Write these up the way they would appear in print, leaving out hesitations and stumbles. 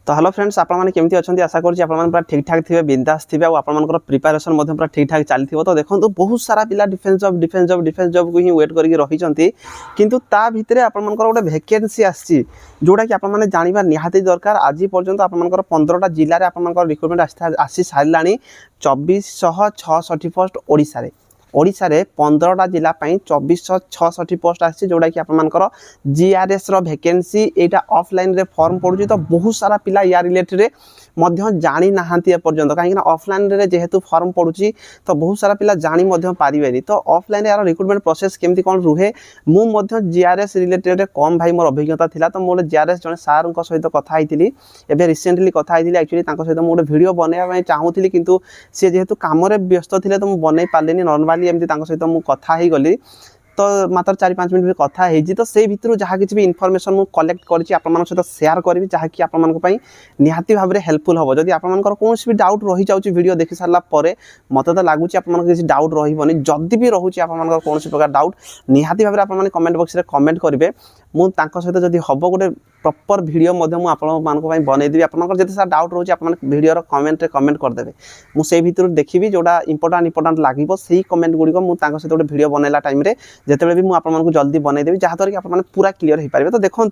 तो hello friends आपमती अच्छा आशा करुँच पूरा ठीक ठाक थे बिंदास थे और प्रिपेरेसन पूरा ठीक ठाक चली तो देखो बहुत सारा पिला डिफेन्स जॉब को ही वेट करके रही किंतु ता भितर आपंकर गोटे वैकेंसी आसी जोटा कि आपने जानवा निहाती दरकार आज पर्यंत आपंकर 15टा जिले में रिक्रुटमेंट आसी सारा 2466 पोस्ट ओडिशा रे 15टा जिला 2466 पोस्ट आसी जोड़ा कि आपंकर जीआरएस वैकेंसी यहाँ ऑफलाइन रे फॉर्म पड़ू तो बहुत सारा पिला या रिलेटेड जानी ना एपर्यंत कहीं ऑफलाइन रे जेहेतु फॉर्म पड़ू तो बहुत सारा पिला जानी पारे तो ऑफलाइन यार रिक्रुटमेंट प्रोसेस केमती कौन रुहे मुझे जीआरएस रिलेटेड कम भाई मोर अभिज्ञता था तो मुझे जीआरएस जन सार सहित कथी एवं रिसेंटली कथी एक्चुअली सहित मुझे भिडियो बनवाई चाहूली किंतु सी जेहेतु कम व्यस्त थे तो मुझे बनई पारे नॉर्मली एमती सहित मुझे कथा ही गली तो मात्र 4-5 मिनट भी कथा है तो से भितर जहाँ किसी भी इनफॉरमेशन मुझे कलेक्ट करी आपण सहित सेयार करी जहाँकि आपण निहाती भाव में हेल्पफुल हम जदि आपंकर कौन भी डाउट रही जाऊँगी वीडियो देखी सारापर मत तो लगुच किसी डाउट रही जदि भी रोचे आपंकर कौन प्रकार डाउट निहाती भाव में आप कमेंट बॉक्स में कमेंट करेंगे मुझे सहित जब हम गोटे प्रॉपर वीडियो मुझे बनईदेवी आपंकर जिते सारा डाउट रोचे आप वीडियो कमेंट कमेंट करदे मुझे भर देखी जोटा इंपोर्टाट लगे से कमेंट गुड़िक मुझे सहित गोटे वीडियो बनैला टाइम जिते भी मुझे जल्दी बनईदेवी जहाँद्वारा कि आप पूरा क्लीयर हो पारे तो देखूँ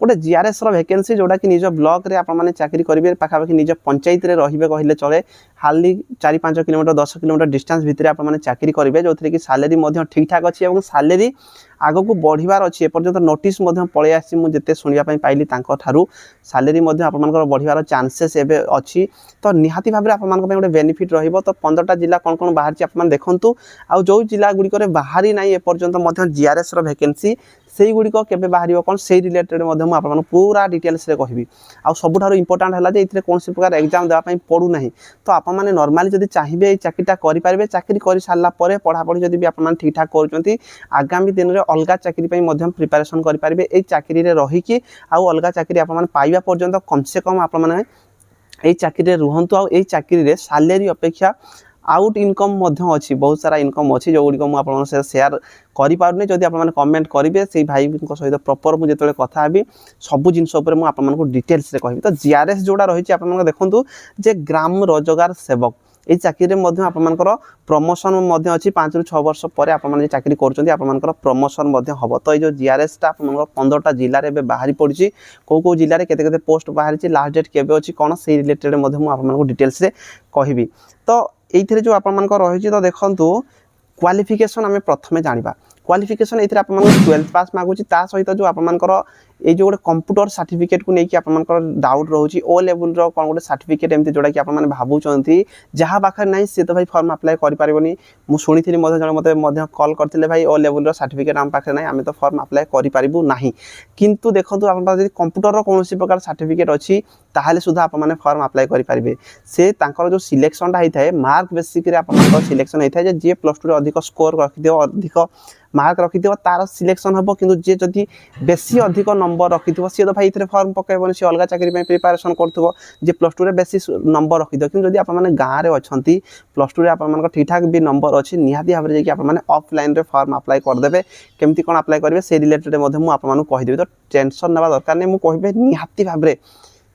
गोटे जीआरएस वैकेंसी जोटा कि निज ब्लॉक रे आपने चाकरी करेंगे पाखापाखि निज पंचायत रे रहिबे कहले चले हाली 4-5 किलोमीटर 10 किलोमीटर डिस्टेंस भितर आपने चाकरी करेंगे जो थी कि सैलरी ठीक ठाक अच्छी और सैलरी आग को बढ़िबार अच्छी एपर्यंत नोटिस पलि आसी मुझे शुणापी पाइली सैलरी आपंकर बढ़िबार चांसेस एवं अच्छी तो निहाती भाव में आप गोटे बेनिफिट रहिबो तो 15टा जिला कौन कौन बाहर आप देखूँ आउ जो जिला गुड़िक बाहरी ना एपर्यंत जीआरएस वैकेंसी से गुड़िक केबे बाहर कौन से रिलेटेड मुझे पूरा डिटेल्स कहि आ सबुठ इंपोर्टाट है ये कौन प्रकार एग्जाम देवाई पड़ू ना तो आप नॉर्मली जब चाहिए चाकरीटा करेंगे चाकरी कर सारापर पढ़ापढ़ी जब भी आप ठीक ठाक कर आगामी दिन में अलग चाकरी प्रिपेरेसन करेंगे ये चाकरी रहीकि आउ अलग चाकरी आप पाइबा पर्यंत कम से कम आप चाकरी रुहतु आई चाकरी सैलरी अपेक्षा आउट इनकम अच्छी बहुत सारा इनकम अच्छी जो गुड़िक मुझे सेयार करें जदि आप कमेंट करेंगे से भाई सहित प्रॉपर मुझे जो कथा हेबी सबू जिन मुझे डिटेल्स कहि तो जीआरएस जोड़ा रही आप देखूँ जे ग्राम रोजगार सेवक ये चाकरी आपंकर प्रमोशन अच्छी 5 ରୁ 6 वर्ष पर आप चाकरी कर प्रमोशन हम तो ये जीआरएस टा 15टा जिले में बाहरी पड़ी कौ जिले में केते पोस्ट बाहरी लास्ट डेट केबे अच्छी कौन से रिलेटेड आपको डिटेल्स कहि तो ये जो आपंकर रही तो देखूँ क्वालिफिकेशन आम प्रथम जाना क्वालिफिकेशन ये आप 12th पास मागुची सहित जो आपंकर ये जो गोटे कंप्यूटर सर्टिफिकेट को लेकिन आपंकर डाउट रोचे ओ लेवल कौन गोटे सर्टिफिकेट एमती जोड़ा कि आपने भावुंट जहाँ पाखे ना सी तो भाई फॉर्म अप्लाई करें मुझे शुणी जन मत कल करते भाई ओ लेवल सर्टिफिकेट आम पाखे ना आम तो फॉर्म अप्लाई करूँ ना किंतु देखो आप कंप्यूटर कौन प्रकार सर्टिफिकेट अच्छी ताहले सुधा आपने फॉर्म अप्लाई करेंगे से जो सिलेक्शनटा होता है मार्क बेसिक आप सिलेक्शन होता है जी +2 अधिक स्कोर रखिद अधिक मार्क रखि तार सिलेक्शन हम कि जी जदि बेसी अधिक नंबर रखि सी तो भाई फॉर्म पकड़बनी सी अलग चाकरी प्रिपेरेसन कर जी +2 रे बेसी नंबर रखि कि जब आप गाँव में अच्छा +2 रे आप ठीक ठाक भी नंबर अच्छी निहाती भाव में आप ऑफलाइन रे फॉर्म अप्लाई करदे केमती कौन अप्लाई करेंगे से रिलेटेड मुझे आपको कहीदेवी तो टेंशन ना दरकार नहीं मुझे कहे निहाती भाव में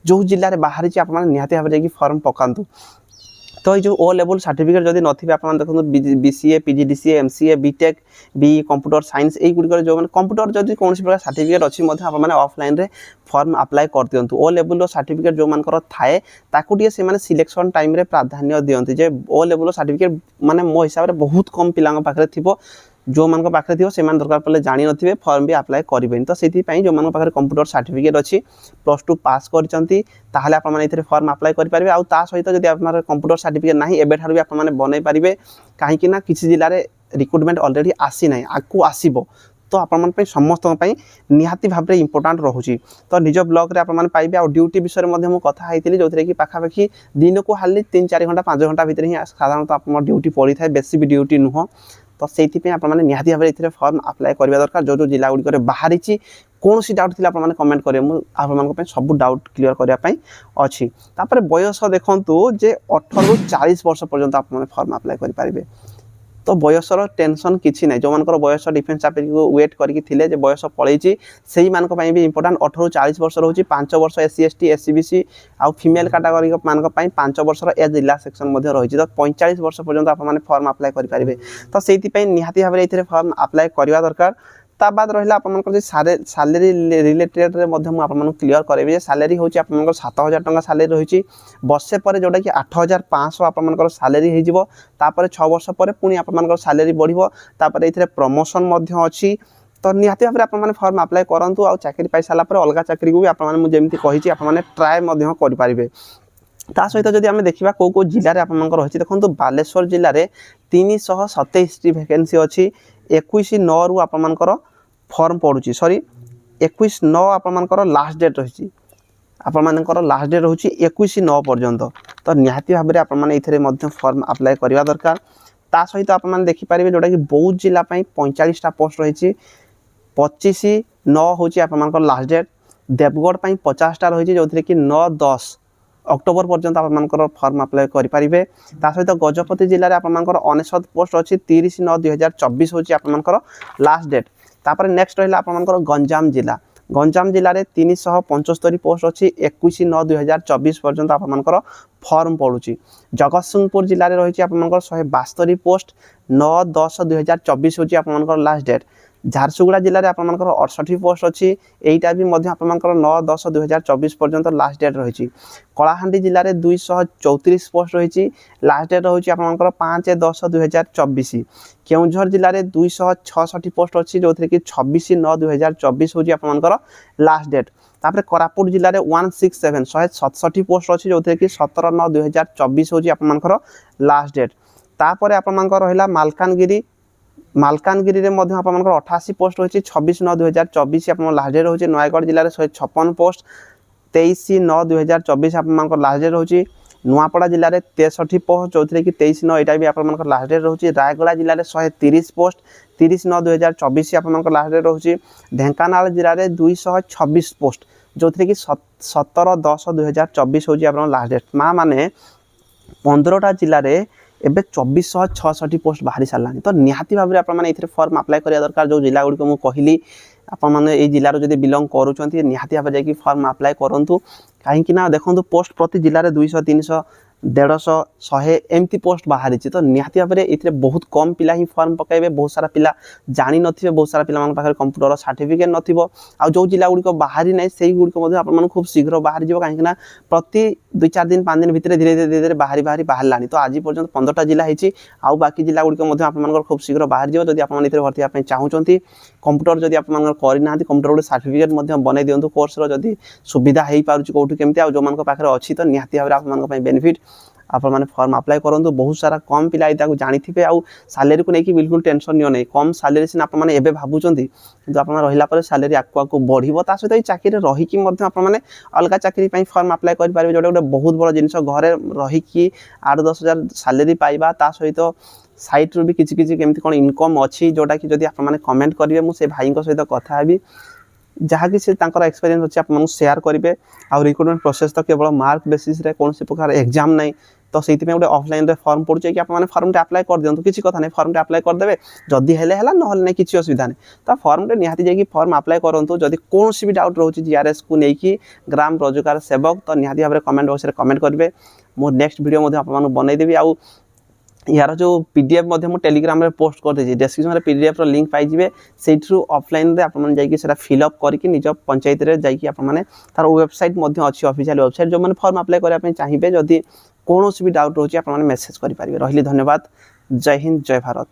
जो जिले में बाहरी आप निहाती भाव में फॉर्म पकातु तो ये ओ लेवल सर्टिफिकेट जब नथिबे आप देखो BCA PGDCA MCA BTech B computer science यही गुड़िक जो कंप्यूटर जब कौन प्रकार सर्टिफिकेट अच्छी आप ऑफलाइन रे फॉर्म अप्लाई कर दिंतु ओ लेवल सर्टिफिकेट जो मानकर थाए ताकू टे से सिलेक्शन टाइम रे प्राधान्य दियंती जे ओ लेवल सर्टिफिकेट माने मो हिसाब से बहुत कम पिला पाखे थी जो मान पाखे थी से दरकार पड़े जानी नथिबे फॉर्म भी अप्लाई करेंगे तो से जो मान पाखे कंप्यूटर सर्टिफिकेट अच्छी +2 पास करते फॉर्म अप्लाई करेंगे आउ ता सहित जब आप कंप्यूटर सर्टिफिकेट ना एवं भी आप बनई पारे कहीं किसी जिले में रिक्रुटमेंट ऑलरेडी आसी ना आगू आसब तो आपण समस्त निहाती भाव में इंपोर्टाट रोचे तो निज ब्लॉक रे आपने पाइबे आ ड्यूटी विषय में मुझे कथा होती जो कि पाखापाखि दिन को हाली 3-4 घंटा 5 घंटा भितर ही साधारणतः आप ड्यूटी पड़ी था बेसी भी ड्यूटी नुह तो से आपने निहाती भाव में फॉर्म अप्लाई करवा दरकार जो जिला गुड़िक बाहरी कौन सी डाउट थी आपने कमेंट करेंगे मुझे सब डाउट क्लीयर करने अच्छी बयस देखूँ जे 18 ରୁ 40 वर्ष पर्यंत आप फॉर्म अप्लाई करेंगे तो बयसर टेंशन किसी ना जो मान बयस डिफेन्स चाकरी को वेट करके जे बयस पलैची से भी इंपोर्टाट 18 ରୁ 40 वर्ष रोचे 5 वर्ष SC ST SCBC आउ फीमेल कैटेगरी मान 5 वर्ष एज रिलैक्सेशन रही तो 45 वर्ष पर्यंत आप फॉर्म अप्लाई करेंगे तो से निहाती भाव में फॉर्म अप्लाई करवा दरकार ता बाद रहा आप सालेरी रिलेटेड मुझे क्लीयर करेंगे सालेरी हूँ आप 7,000 टंका सालेरी रही वर्षे पर जोटा कि 8,500 आप सालेरी होपर 6 वर्ष पर पुणी आप सालेरी बढ़ो तापर ये प्रमोशन अच्छी तो निहाती भाव में आप फॉर्म अप्लाई करूँ आ चाकरी पाई सारापर अलग चाकरी को भी आपमि कही आपने ट्राए करेंगे ता सहित जदि आम देखा कौ जिले में रही देखो बालेश्वर जिले में 327 वैकेंसी अच्छी 21/9 रु आपर फॉर्म पड़ुची सॉरी 21/9 आपर लास्ट डेट रही आपर लास्ट डेट रोचे 21/9 पर्यंत तो निहाती भाव में आपने फॉर्म अप्लाई करवा दरकार ता सहित आपने देखिपारे जोटा कि बौद्ध जिलापाई 45टा पोस्ट रही 25/9 हूँ आपर लास्ट डेट देवगढ़ 50टा रही जो कि 9-10 अक्टोबर पर्यंत आप फॉर्म अप्लाई करेंगे सहित गजपति जिले में आपर 69 पोस्ट अच्छी 30/9/2024 हूँ आपर लास्ट डेट तापर नेक्स्ट रहा आपर गंजाम जिले में 375 पोस्ट अच्छी 21/9/2024 पर्यंत आपर फॉर्म पड़ुची जगतसिंहपुर जिले में रही आपर 172 पोस्ट 9/10/2024 हूँ आपर लास्ट डेट झारसुगुड़ा जिले में आपर 68 पोस्ट अच्छी यहीटा भी आपर 9/10/2024 पर्यंत लास्ट डेट रही कलाहांडी जिले में 234 पोस्ट रही लास्ट डेट रही आपर 5/10/2024 केउझर जिले में 266 पोस्ट अच्छी जो कि 26/9/2024 हूँ आपर लास्ट डेट तापर कोरापुट जिले में 167 पोस्ट अच्छी जो कि 17/9/2024 हूँ आपर लास्ट डेट तापर आपर रहा मालकानगिरी में आप 88 पोस्ट रही 26/9/2024 आप लास्ट डेट रही नयगढ़ जिले में 156 पोस्ट 23/9/2024 आप लास्ट डेट रही नुआपड़ा जिले में 63 पोस्ट जो कि 23/9 यहाँ भी आप लास्ट डेट रही रायगड़ा जिले में 130 पोस्ट 30/9/2024 आप लास्ट डेट रही ढेंकानाल जिले में 226 पोस्ट जो कि 17/10/2024 हूँ आप लास्ट डेट माँ मैंने 15टा जिले में एबे 2466 पोस्ट बाहरी सारा तो निहाती भाव में आप फॉर्म अप्लाई करा दरकार जो जिला गुड़िक मुझे कहली आपने जिलार जब बिलंग करुँच निहाती भाव जाकि फॉर्म अप्लाई करूँ कहीं देखो पोस्ट प्रति जिले में 200 300 150 100 एमती पोस्ट बाहरी तो निहाती भाव में ये बहुत कम पिला ही फॉर्म पकाइबे बहुत सारा पिला जानी नथिबे बहुत सारा पिला पाखे कंप्यूटर सर्टिफिकेट नथिबो आ जो जिला गुड़िक बाहरी ना से गुड़िक आप खूब शीघ्र बाहरी जाव कहीं प्रति 2-4 दिन 5 दिन भितर धीरे धीरे बाहर तो आज पर्यंत 15टा जिला होती आउ बाकी जिला गुड़िक आप खूब शीघ्र बाहर जाव जब आप भर्ती होगा चाहूँगी कंप्यूटर जब आप करना कंप्यूटर गोटे सर्टिफिकेट बनई दिंतु कोर्सर जब सुविधा हो पार्टी कौटू केमती आ जो पाखे अच्छी तो निहाती भाव में आप बेनिफिट आप फॉर्म अप्लाई करूँ बहुत सारा कम पिला जानी थे आउ सालेरी को लेकिन बिल्कुल टेंशन नियो नहीं कम सालेरी सीना आपने एवं भावुंट कि आप रहा सालेरी आगू बढ़ो ता सहित चाकरी रहीकि आपने अलग चाकरी फॉर्म अप्लाई करेंगे जोटा गोटे बहुत बड़ जिन घरे रहीकि 8-10 हज़ार सालेरी पाइबा ता सहित साइट रू भी किसी केमती कौन इनकम अच्छी जोटा कि जब आप कमेंट करेंगे मुझे भाई सहित कथा हेबी जहाँकि से एक्सपीरियंस अच्छे आप शेयर करेंगे आ रिक्रुटमेंट प्रोसेस तो केवल मार्क बेसिस रे कौन से प्रकार एग्जाम नहीं तो से गोटे ऑफलाइन रे फॉर्म पड़े कि आपने फॉर्म अप्लाई कर दिखाँ किसी कथा नहीं फॉर्म अप्लाई करदे जदि है ना नहीं किसी असुविधा नहीं तो फॉर्म निहाती जाकि फॉर्म अप्लाई करूँ जदि कौन भी डाउट रोचे जीआरएस को लेकिन ग्राम रोजगार सेवक तो निहाती भाव में कमेंट बॉक्स में कमेंट करेंगे मो नेक्स्ट वीडियो आप बनईदेवी आउ यार जो पीडीएफ मुझे टेलीग्राम रे पोस्ट कर देछि डिस्क्रिप्शन में पीडीएफ रो लिंक पाइबे सेठू ऑफलाइन रे आपन जाई कि सेटा फिल अप करके निज पंचायत रे जाई कि आपन तार वेबसाइट मध्य अच्छी ऑफिशियल वेबसाइट जो मैंने फॉर्म अप्लाई करने चाहिए जदि कौन भी डाउट रोचे आपन मैसेज करि पारिबे। रहिली धन्यवाद। जय हिंद जय भारत।